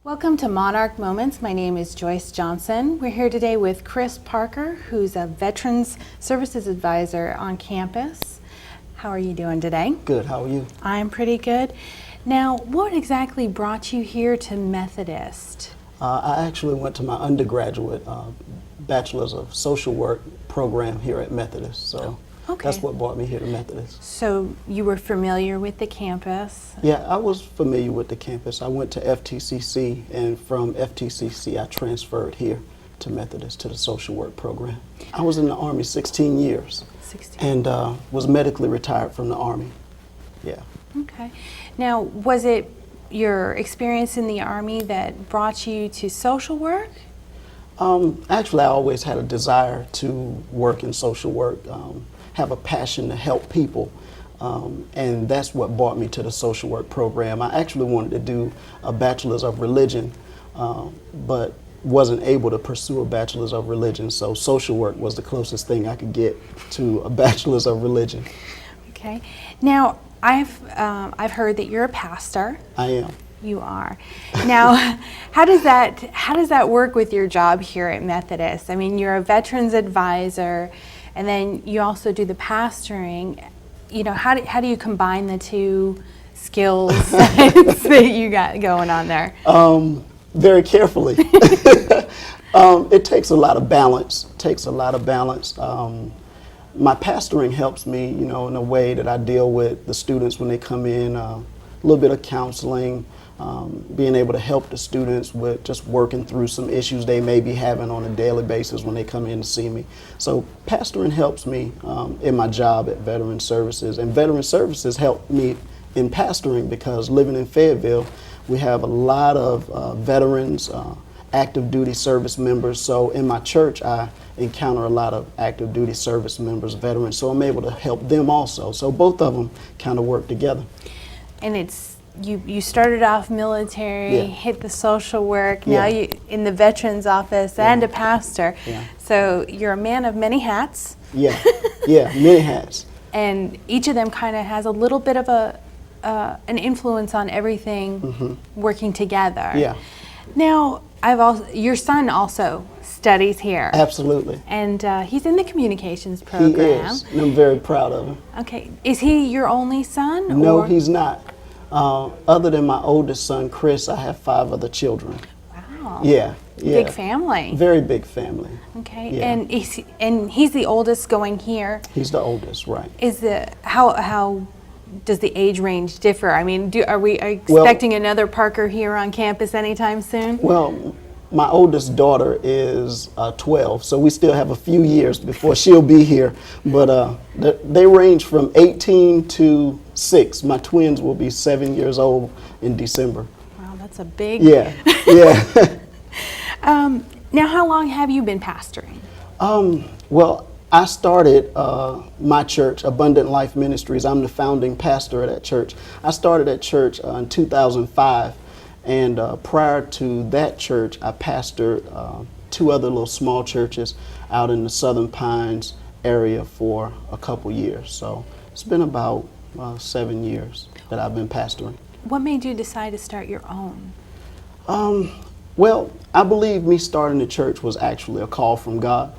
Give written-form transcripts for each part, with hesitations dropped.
Welcome to Monarch Moments. My name is Joyce Johnson. We're here today with Chris Parker, who's a Veterans Services Advisor on campus. How are you doing today? Good, how are you? I'm pretty good. Now, what exactly brought you here to Methodist? I actually went to my undergraduate Bachelor's of Social Work program here at Methodist, so that's what brought me here to Methodist. So you were familiar with the campus? Yeah, I was familiar with the campus. I went to FTCC, and from FTCC I transferred here to Methodist to the social work program. I was in the Army 16 years and was medically retired from the Army. Yeah. Okay. Now, was it your experience in the Army that brought you to social work? Actually, I always had a desire to work in social work, have a passion to help people, and that's what brought me to the social work program. I actually wanted to do a Bachelor's of Religion, but wasn't able to pursue a Bachelor's of Religion, so social work was the closest thing I could get to a Bachelor's of Religion. Okay. Now, I've heard that you're a pastor. I am. You are. Now, how does that work with your job here at Methodist? I mean, you're a veterans advisor, and then you also do the pastoring. You know, how do you combine the two skill sets that you got going on there? Very carefully. It takes a lot of balance. My pastoring helps me, you know, in a way that I deal with the students when they come in, a little bit of counseling, being able to help the students with just working through some issues they may be having on a daily basis when they come in to see me. So pastoring helps me in my job at Veteran Services, and Veteran Services helped me in pastoring because living in Fayetteville, we have a lot of veterans, active duty service members. So in my church, I encounter a lot of active duty service members, veterans, so I'm able to help them also. So both of them kind of work together. And it's you started off military, hit the social work, now you in the veterans office and a pastor. So you're a man of many hats. Many hats. And each of them kind of has a little bit of an influence on everything working together. Now, your son also studies here. Absolutely. And he's in the communications program. He is, and I'm very proud of him. Okay. Is he your only son? No, he's not. Other than my oldest son, Chris, I have 5 other children. Wow. Yeah. Big family. Very big family. Okay. Yeah. And he's the oldest going here. He's the oldest, right. How does the age range differ? I mean, are we expecting another Parker here on campus anytime soon? Well, my oldest daughter is 12, so we still have a few years before she'll be here. But they range from 18 to 6. My twins will be 7 years old in December. Wow, that's a big... Yeah. Now, how long have you been pastoring? Well, I started my church, Abundant Life Ministries. I'm the founding pastor at that church. I started at church in 2005, and prior to that church, I pastored 2 other little small churches out in the Southern Pines area for a couple years. So it's been about 7 years that I've been pastoring. What made you decide to start your own? Well, I believe me starting the church was actually a call from God.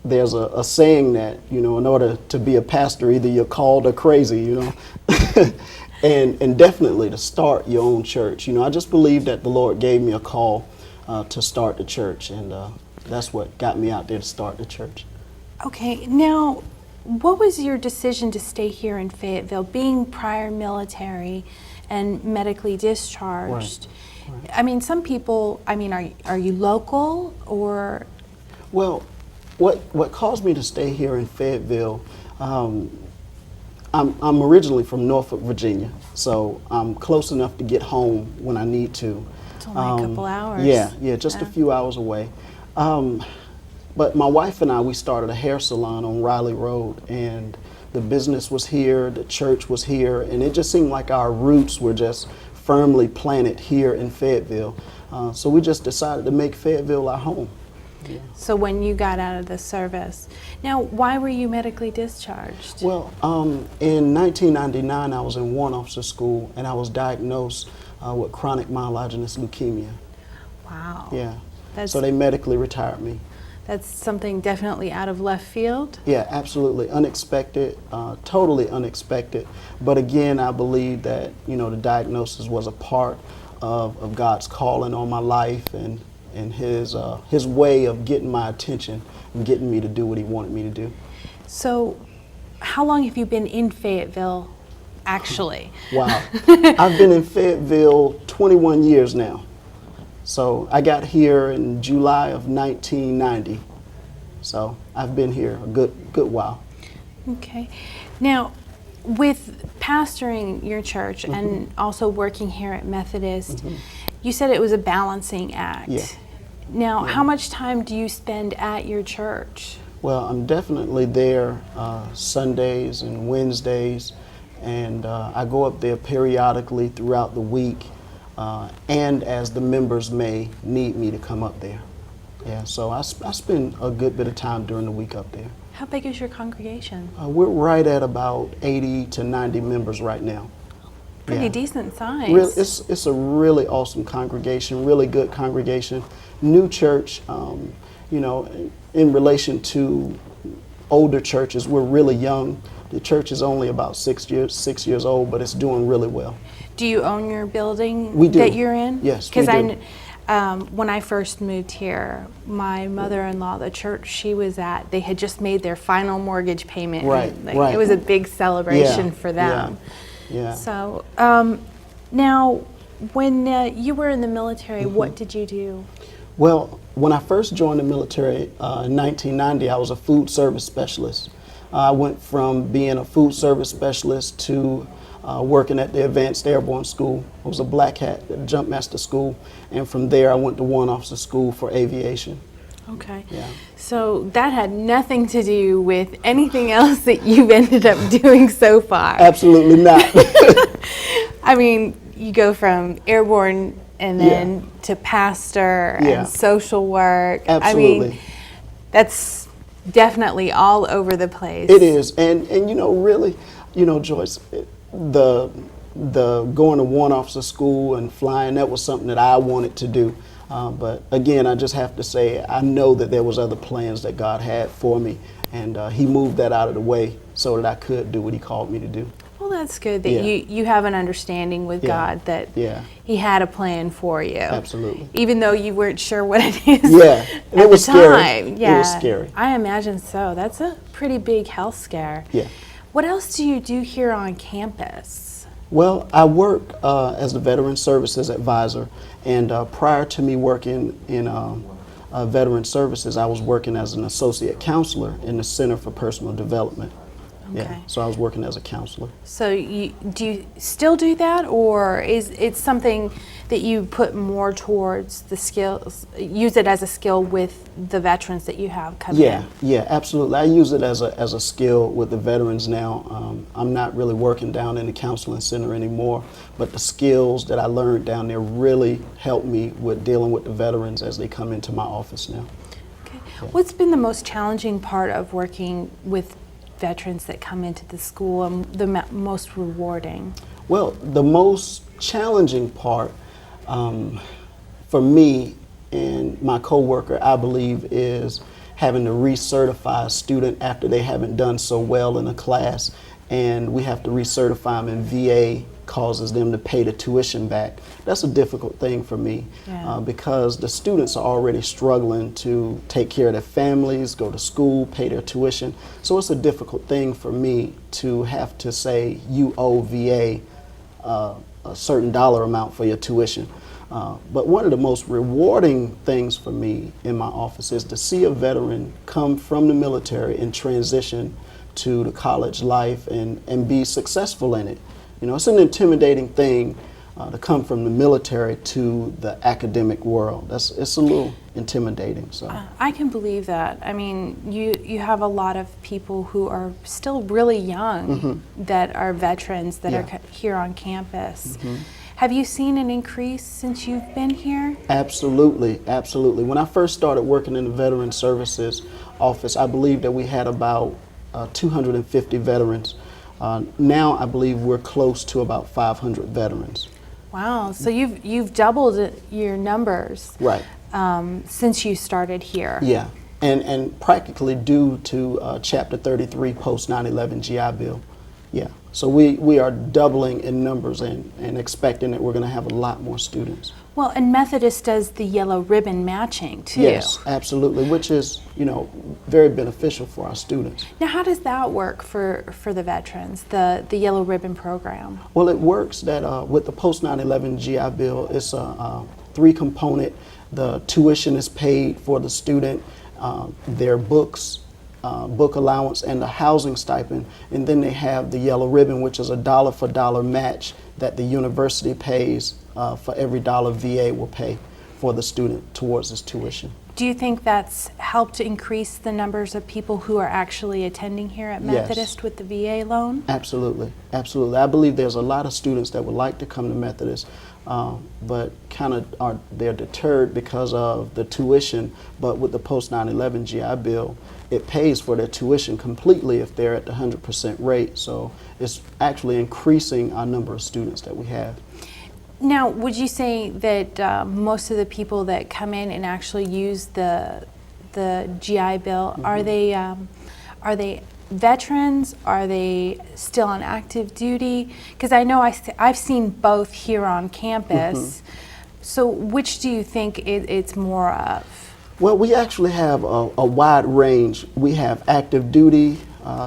There's a saying that, you know, in order to be a pastor, either you're called or crazy, you know. and definitely to start your own church. You know, I just believe that the Lord gave me a call to start the church, and that's what got me out there to start the church. Okay, now, what was your decision to stay here in Fayetteville, being prior military and medically discharged? Right. I mean, some people, I mean, are you local or? Well, what caused me to stay here in Fayetteville, I'm originally from Norfolk, Virginia, so I'm close enough to get home when I need to. It's only a couple hours. Yeah, just a few hours away. But my wife and I, we started a hair salon on Riley Road, and the business was here, the church was here, and it just seemed like our roots were just firmly planted here in Fayetteville. So we just decided to make Fayetteville our home. Yeah. So when you got out of the service, now why were you medically discharged? Well, in 1999 I was in warrant officer school, and I was diagnosed with chronic myelogenous leukemia. Wow. Yeah. That's, so they medically retired me. That's something definitely out of left field. Yeah, absolutely. Unexpected, totally unexpected. But again, I believe that, the diagnosis was a part of God's calling on my life and his way of getting my attention and getting me to do what he wanted me to do. So how long have you been in Fayetteville, actually? Wow. I've been in Fayetteville 21 years now. So I got here in July of 1990. So I've been here a good while. Okay. Now, with pastoring your church and also working here at Methodist, you said it was a balancing act. Yeah. Now, how much time do you spend at your church? Well, I'm definitely there Sundays and Wednesdays, and I go up there periodically throughout the week, and as the members may need me to come up there. Yeah, so I spend a good bit of time during the week up there. How big is your congregation? We're right at about 80 to 90 members right now. Pretty decent size. It's a really awesome congregation, really good congregation. New church, in relation to older churches, we're really young. The church is only about 6 years old, but it's doing really well. Do you own your building We do. that you're in? Yes, we do. Because when I first moved here, my mother-in-law, the church she was at, they had just made their final mortgage payment. Right, It was a big celebration for them. Yeah. So now, when you were in the military, what did you do? Well, when I first joined the military in 1990, I was a food service specialist. I went from being a food service specialist to working at the Advanced Airborne School. I was a black hat at Jumpmaster School, and from there I went to Warrant Officer School for Aviation. Okay. Yeah. So that had nothing to do with anything else that you've ended up doing so far. Absolutely not. I mean, you go from airborne and then to pastor and social work. Absolutely. I mean, that's definitely all over the place. It is, and really, Joyce, the going to Warrant Officer School and flying, that was something that I wanted to do. But again, I just have to say, I know that there was other plans that God had for me, and he moved that out of the way so that I could do what he called me to do. Well, that's good that you have an understanding with God that he had a plan for you. Absolutely. Even though you weren't sure what it is and it was scary. Yeah. It was scary. I imagine so. That's a pretty big health scare. Yeah. What else do you do here on campus? Well, I work as the Veteran Services Advisor, and prior to me working in Veteran Services, I was working as an associate counselor in the Center for Personal Development. Okay. Yeah, so I was working as a counselor. So do you still do that, or is it something that you put more towards the skills, use it as a skill with the veterans that you have come in? Yeah, absolutely. I use it as a skill with the veterans now. I'm not really working down in the counseling center anymore, but the skills that I learned down there really help me with dealing with the veterans as they come into my office now. Okay. Yeah. What's been the most challenging part of working with veterans that come into the school, and the most rewarding? Well, the most challenging part for me and my coworker, I believe, is having to recertify a student after they haven't done so well in a class, and we have to recertify them, and VA causes them to pay the tuition back. That's a difficult thing for me because the students are already struggling to take care of their families, go to school, pay their tuition. So it's a difficult thing for me to have to say you owe VA a certain dollar amount for your tuition. But one of the most rewarding things for me in my office is to see a veteran come from the military and transition to the college life and be successful in it. It's an intimidating thing to come from the military to the academic world. It's a little intimidating. So I can believe that. I mean, you have a lot of people who are still really young that are veterans that are here on campus. Have you seen an increase since you've been here? Absolutely, absolutely. When I first started working in the Veteran Services office, I believe that we had about 250 veterans. Now I believe we're close to about 500 veterans. Wow, so you've doubled your numbers, Right. Since you started here. Yeah, and practically due to Chapter 33 post 9/11 GI Bill. Yeah, so we are doubling in numbers and expecting that we're going to have a lot more students. Well, and Methodist does the yellow ribbon matching too. Yes, absolutely, which is, very beneficial for our students. Now, how does that work for the veterans, the yellow ribbon program? Well, it works that with the post 9/11 GI Bill, it's a three-component. The tuition is paid for the student, their books, book allowance, and the housing stipend. And then they have the yellow ribbon, which is a dollar-for-dollar match that the university pays for every dollar VA will pay for the student towards his tuition. Do you think that's helped increase the numbers of people who are actually attending here at Methodist Yes. with the VA loan? Absolutely, absolutely. I believe there's a lot of students that would like to come to Methodist, but they're deterred because of the tuition. But with the post 9/11 GI Bill, it pays for their tuition completely if they're at the 100% rate. So it's actually increasing our number of students that we have. Now, would you say that most of the people that come in and actually use the GI Bill, are they veterans? Are they still on active duty? Because I know I've seen both here on campus. So which do you think it's more of? Well, we actually have a wide range. We have active duty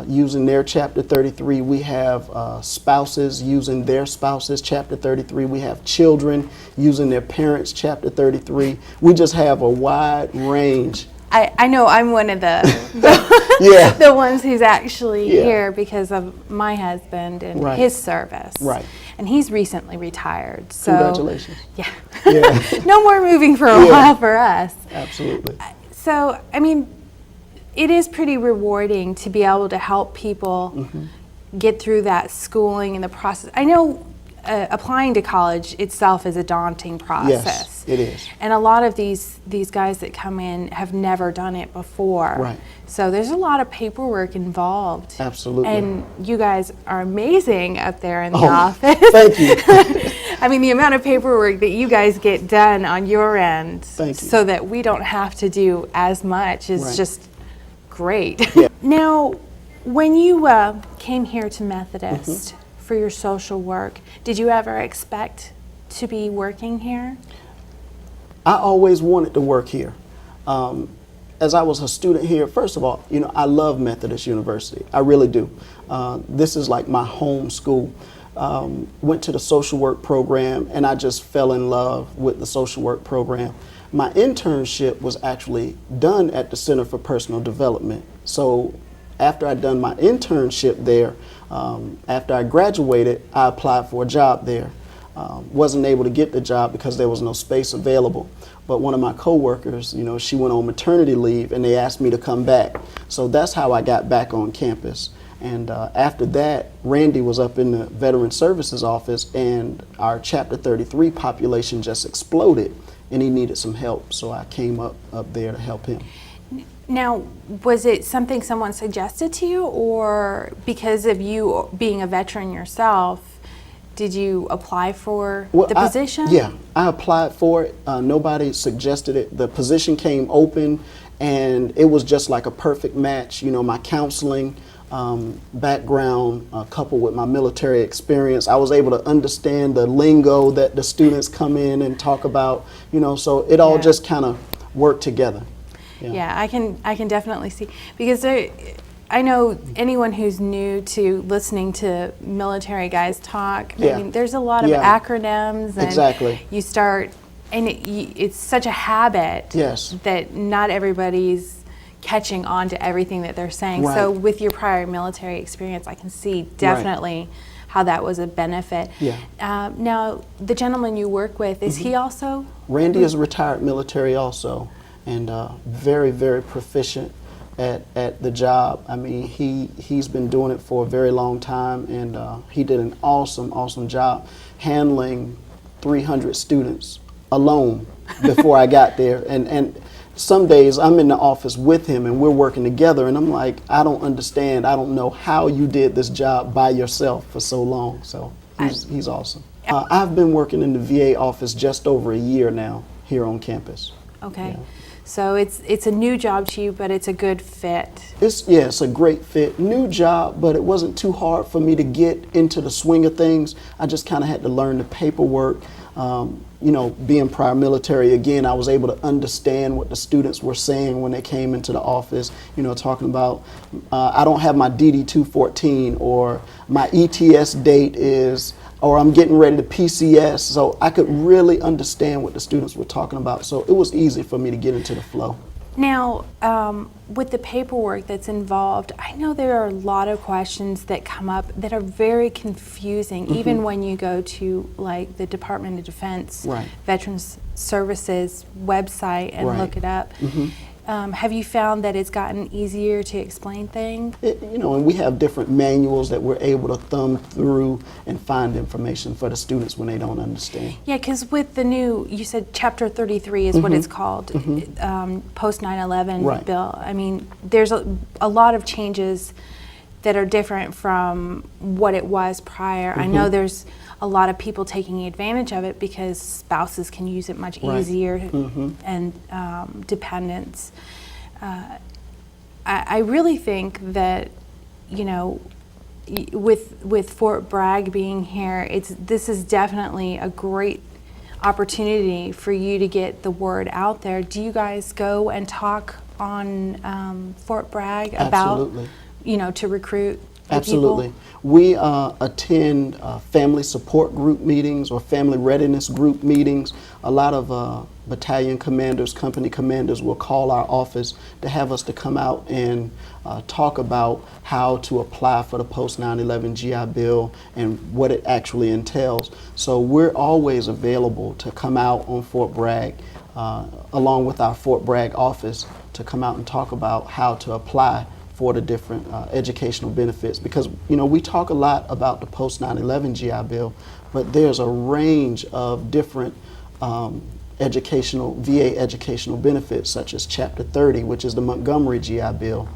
using their Chapter 33. We have spouses using their spouses' Chapter 33. We have children using their parents' Chapter 33. We just have a wide range. I know I'm one of the Yeah. the ones who's actually Yeah. here because of my husband and Right. his service. Right. And he's recently retired. So Congratulations. yeah. Yeah. No more moving for a Yeah. while for us. Absolutely. So, I mean, it is pretty rewarding to be able to help people get through that schooling and the process. I know applying to college itself is a daunting process. Yes, it is. And a lot of these guys that come in have never done it before. Right. So there's a lot of paperwork involved. Absolutely. And you guys are amazing up there in the Oh, office. thank you. I mean, the amount of paperwork that you guys get done on your end Thank you. so that we don't have to do as much is Right. just great. Yeah. Now, when you came here to Methodist for your social work, did you ever expect to be working here? I always wanted to work here. As I was a student here, first of all, I love Methodist University. I really do. This is like my home school. Went to the social work program, and I just fell in love with the social work program. My internship was actually done at the Center for Personal Development. So after I'd done my internship there, after I graduated, I applied for a job there. Wasn't able to get the job because there was no space available. But one of my coworkers, she went on maternity leave, and they asked me to come back. So that's how I got back on campus. And after that, Randy was up in the Veteran Services office, and our Chapter 33 population just exploded, and he needed some help. So I came up there to help him. Now, was it something someone suggested to you, or because of you being a veteran yourself, did you apply for the position? Yeah, I applied for it. Nobody suggested it. The position came open, and it was just like a perfect match. My counseling background coupled with my military experience, I was able to understand the lingo that the students come in and talk about, so it all just kind of worked together. Yeah, I can definitely see, because I know anyone who's new to listening to military guys talk, I mean, there's a lot of acronyms, and exactly. you start, and it's such a habit that not everybody's catching on to everything that they're saying. Right. So with your prior military experience, I can see definitely how that was a benefit. Yeah. Now, the gentleman you work with, is he also? Randy is retired military also, and very, very proficient at the job. I mean, he's been doing it for a very long time, and he did an awesome job handling 300 students alone before I got there. And some days I'm in the office with him and we're working together, and I'm like, I don't understand. I don't know how you did this job by yourself for so long. So he's awesome. I've been working in the VA office just over a year now here on campus. Okay. Yeah. So it's a new job to you, but it's a good fit. It's a great fit. New job, but it wasn't too hard for me to get into the swing of things. I just kind of had to learn the paperwork. You know, being prior military, again, I was able to understand what the students were saying when they came into the office, you know, talking about, I don't have my DD-214, or my ETS date is, or I'm getting ready to PCS. So I could really understand what the students were talking about. So it was easy for me to get into the flow. Now, with the paperwork that's involved, I know there are a lot of questions that come up that are very confusing, even when you go to like the Department of Defense, Veterans Services website and look it up. Have you found that it's gotten easier to explain things? You know, and we have different manuals that we're able to thumb through and find information for the students when they don't understand. Yeah, because with the new, you said Chapter 33 is what it's called, post 9/11 bill. I mean, there's a lot of changes that are different from what it was prior. I know there's a lot of people taking advantage of it because spouses can use it much easier and dependents. I really think that, you know, with Fort Bragg being here, this is definitely a great opportunity for you to get the word out there. Do you guys go and talk on Fort Bragg about, you know, to recruit Absolutely. people? We attend family support group meetings or family readiness group meetings. A lot of battalion commanders, company commanders will call our office to have us to come out and talk about how to apply for the post 9/11 GI Bill and what it actually entails. So we're always available to come out on Fort Bragg along with our Fort Bragg office to come out and talk about how to apply for the different educational benefits, because you know we talk a lot about the post 9/11 GI Bill, but there's a range of different VA educational benefits, such as Chapter 30, which is the Montgomery GI Bill,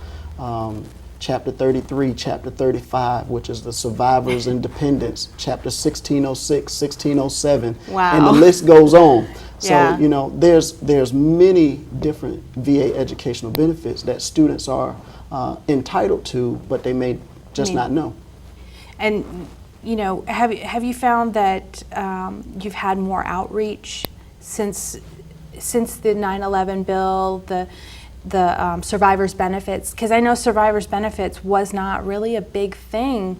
Chapter 33, Chapter 35, which is the Survivors and Dependents, Chapter 1606, 1607, and the list goes on. So you know there's many different VA educational benefits that students are entitled to, but they may just not know. And you know, have you found that you've had more outreach since the 9/11 bill, the survivors benefits? Because I know survivors benefits was not really a big thing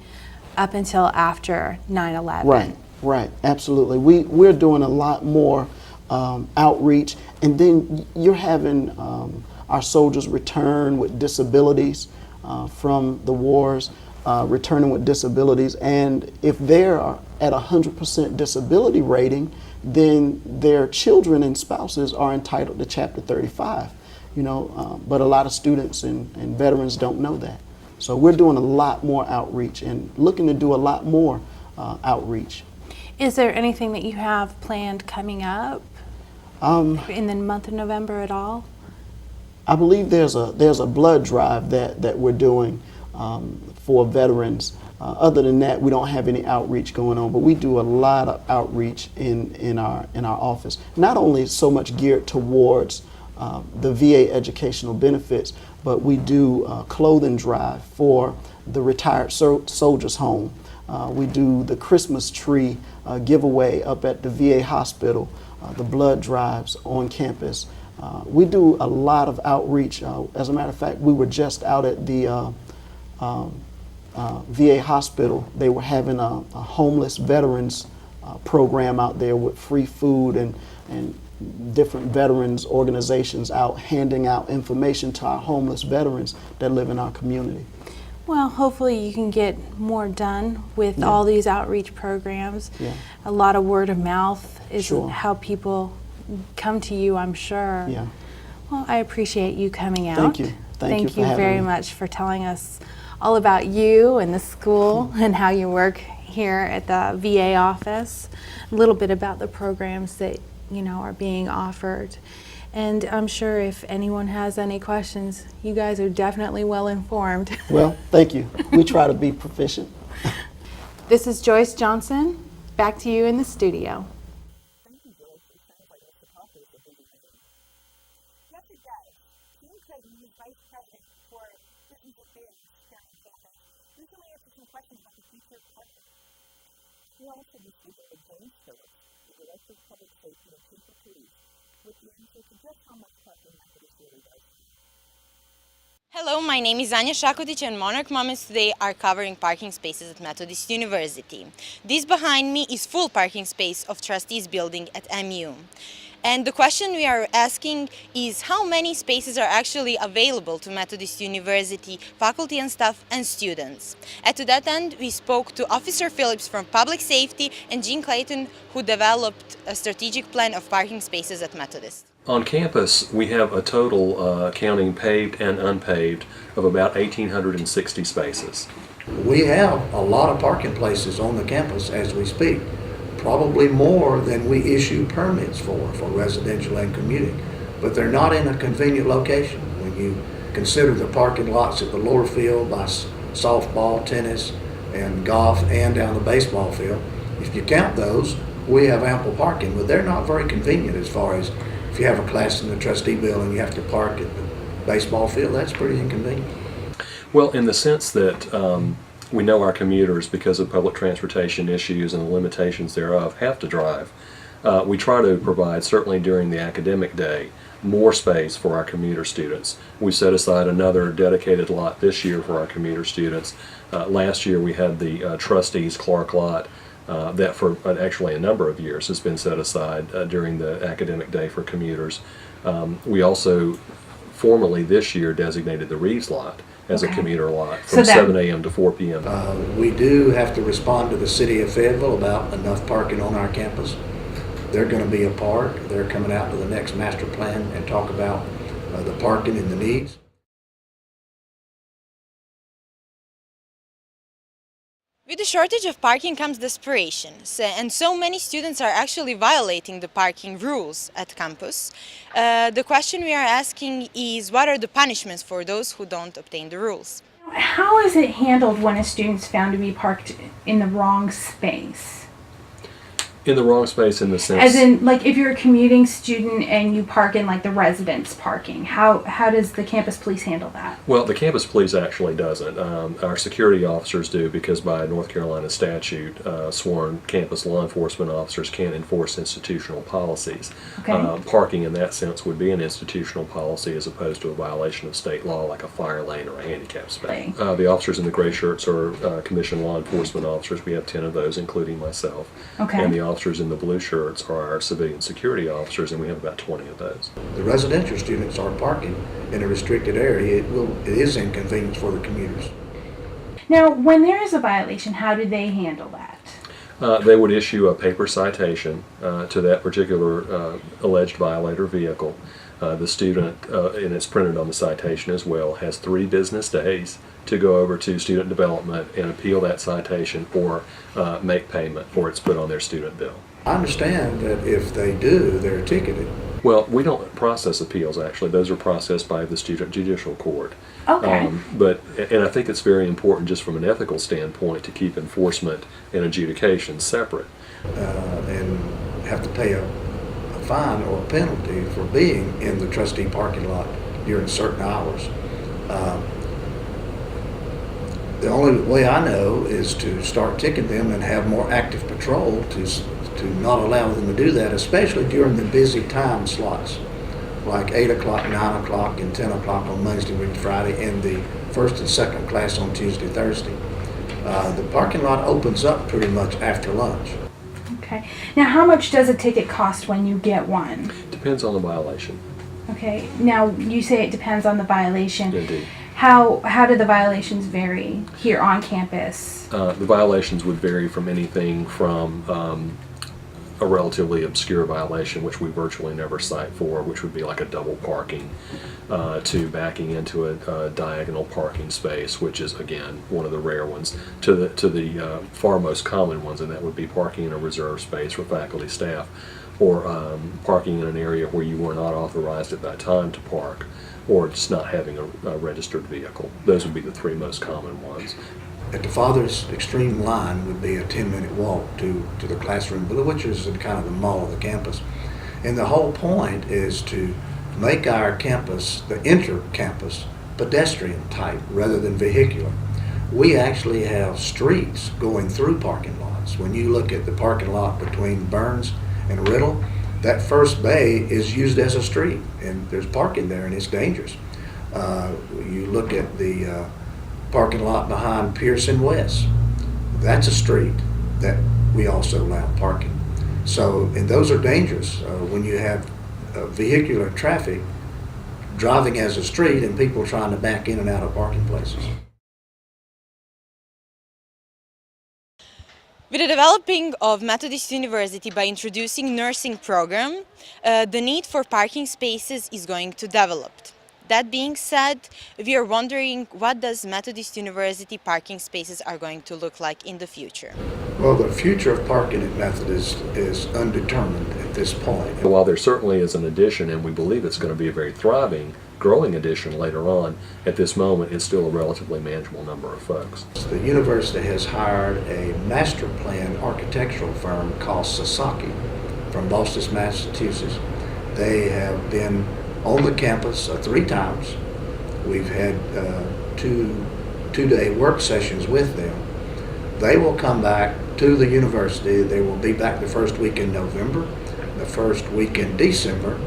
up until after 9/11. Right, absolutely. We're doing a lot more outreach, and then you're having our soldiers return with disabilities from the wars, returning with disabilities, and if they're at 100% disability rating, then their children and spouses are entitled to Chapter 35. You know, but a lot of students and veterans don't know that. So we're doing a lot more outreach and looking to do a lot more outreach. Is there anything that you have planned coming up in the month of November at all? I believe there's a blood drive that we're doing for veterans. Other than that, we don't have any outreach going on, but we do a lot of outreach in our office. Not only so much geared towards the VA educational benefits, but we do a clothing drive for the retired soldiers home. We do the Christmas tree giveaway up at the VA hospital, the blood drives on campus. We do a lot of outreach. As a matter of fact, we were just out at the VA hospital. They were having a homeless veterans program out there with free food and different veterans organizations out handing out information to our homeless veterans that live in our community. Well, hopefully you can get more done with all these outreach programs. A lot of word of mouth is how people come to you, I'm sure. Well, I appreciate you coming out. Thank you. Thank you very much for telling us all about you and the school and how you work here at the VA office. A little bit about the programs that are being offered. And I'm sure if anyone has any questions, you guys are definitely well informed. Well, thank you. We try to be proficient. This is Joyce Johnson. back to you in the studio. Thank you, Joyce. It sounds like that's the process of being a Yes, it does. Jim Clayton is Vice President for Student Affairs here on campus. Recently answered some questions about the future of parking. We also received a James Phillips, the Director of Public Safety and Chief of Police, with the answer to just how much parking Methodist really does. Hello, my name is Anja Šakotić and Monarch Moments today are covering parking spaces at Methodist University. This behind me is full parking space of Trustees building at MU. And the question we are asking is how many spaces are actually available to Methodist University faculty and staff and students. And to that end, we spoke to Officer Phillips from Public Safety and Jean Clayton, who developed a strategic plan of parking spaces at Methodist. On campus, we have a total, counting paved and unpaved, of about 1,860 spaces. We have a lot of parking places on the campus as we speak, probably more than we issue permits for residential and commuting, but they're not in a convenient location. When you consider the parking lots at the lower field by softball, tennis, and golf, and down the baseball field, if you count those, we have ample parking, but they're not very convenient as far as if you have a class in the trustee building, you have to park at the baseball field. That's pretty inconvenient. Well, in the sense that we know our commuters, because of public transportation issues and the limitations thereof, have to drive. We try to provide, certainly during the academic day, more space for our commuter students. We set aside another dedicated lot this year for our commuter students. Last year we had the Trustees Clark lot. That for actually a number of years has been set aside during the academic day for commuters. We also formally this year designated the Reeves lot as a commuter lot from 7 a.m. to 4 p.m. We do have to respond to the city of Fayetteville about enough parking on our campus. They're going to be a part. They're coming out to the next master plan and talk about the parking and the needs. With the shortage of parking comes desperation, and so many students are actually violating the parking rules at campus. The question we are asking is, what are the punishments for those who don't obtain the rules? How is it handled when a student's found to be parked in the wrong space? In the wrong space in the sense... As in, like, if you're a commuting student and you park in, like, the residence parking, how does the campus police handle that? Well, the campus police actually doesn't. Our security officers do, because by North Carolina statute, sworn campus law enforcement officers can enforce institutional policies. Okay. Parking in that sense would be an institutional policy as opposed to a violation of state law like a fire lane or a handicap space. Okay. The officers in the gray shirts are commissioned law enforcement officers. We have 10 of those, including myself. Okay. And the officers in the blue shirts are our civilian security officers, and we have about 20 of those. The residential students are parking in a restricted area. It is inconvenience for the commuters. Now, when there is a violation, how do they handle that? They would issue a paper citation to that particular alleged violator vehicle. The student, and it's printed on the citation as well, has 3 business days to go over to student development and appeal that citation or make payment, or it's put on their student bill. I understand that if they do, they're ticketed. Well, we don't process appeals, actually. Those are processed by the Student Judicial Court. Okay. And I think it's very important just from an ethical standpoint to keep enforcement and adjudication separate. And have to pay a fine or a penalty for being in the trustee parking lot during certain hours. The only way I know is to start ticketing them and have more active patrol to not allow them to do that, especially during the busy time slots, like 8 o'clock, 9 o'clock, and 10 o'clock on Monday, Wednesday, Friday, and the first and second class on Tuesday, Thursday. The parking lot opens up pretty much after lunch. Okay. Now, how much does a ticket cost when you get one? Depends on the violation. Okay. Now, you say it depends on the violation. Indeed. How do the violations vary here on campus? The violations would vary from anything from a relatively obscure violation, which we virtually never cite for, which would be like a double parking, to backing into a diagonal parking space, which is again one of the rare ones, to the far most common ones, and that would be parking in a reserved space for faculty, staff, or parking in an area where you were not authorized at that time to park, or just not having a registered vehicle. Those would be the three most common ones. At the farthest extreme line would be a 10-minute walk to the classroom, which is kind of the mall of the campus. And the whole point is to make our campus, the inter-campus, pedestrian type rather than vehicular. We actually have streets going through parking lots. When you look at the parking lot between Burns and Riddle, that first bay is used as a street, and there's parking there, and it's dangerous. You look at the parking lot behind Pearson West. That's a street that we also allow parking. So, and those are dangerous when you have vehicular traffic driving as a street and people trying to back in and out of parking places. With the developing of Methodist University by introducing nursing program, the need for parking spaces is going to develop. That being said, we are wondering what does Methodist University parking spaces are going to look like in the future. Well, the future of parking at Methodist is undetermined at this point. While there certainly is an addition, and we believe it's going to be a very thriving, growing addition later on, at this moment it's still a relatively manageable number of folks. The university has hired a master plan architectural firm called Sasaki from Boston, Massachusetts. They have been on the campus 3 times. We've had two-day work sessions with them. They will come back to the university. They will be back the first week in November, the first week in December,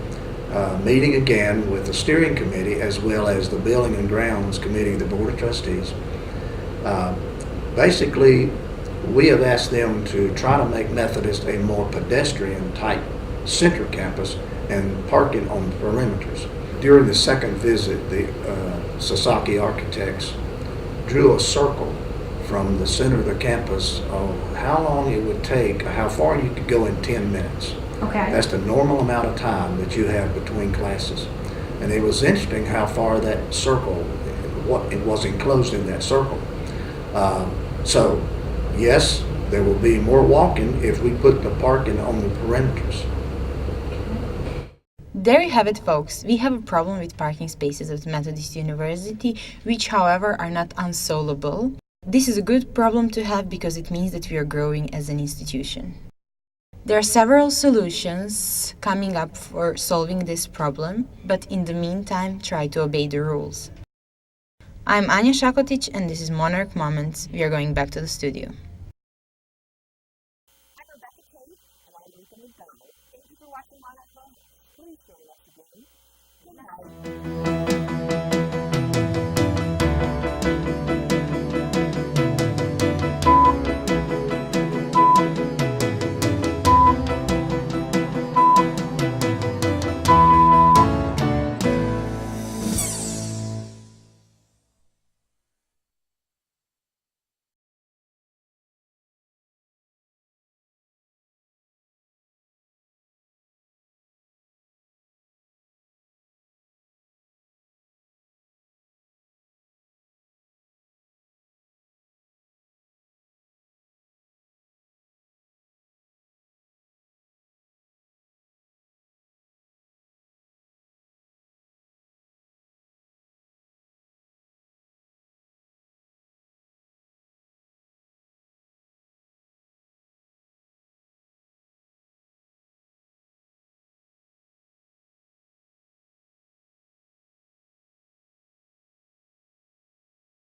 meeting again with the steering committee as well as the building and grounds committee of the board of trustees. Basically, we have asked them to try to make Methodist a more pedestrian type center campus and parking on the perimeters. During the second visit, the Sasaki architects drew a circle from the center of the campus of how long it would take, how far you could go in 10 minutes. Okay. That's the normal amount of time that you have between classes. And it was interesting how far that circle, what it was enclosed in that circle. So, yes, there will be more walking if we put the parking on the perimeters. There you have it, folks. We have a problem with parking spaces at Methodist University, which, however, are not unsolvable. This is a good problem to have because it means that we are growing as an institution. There are several solutions coming up for solving this problem, but in the meantime, try to obey the rules. I'm Anja Šakotić, and this is Monarch Moments. We are going back to the studio. I'm Rebecca Tate, and I'm Nathan McDonald. Thank you for watching Monarch Moments. Please join us again. Good night.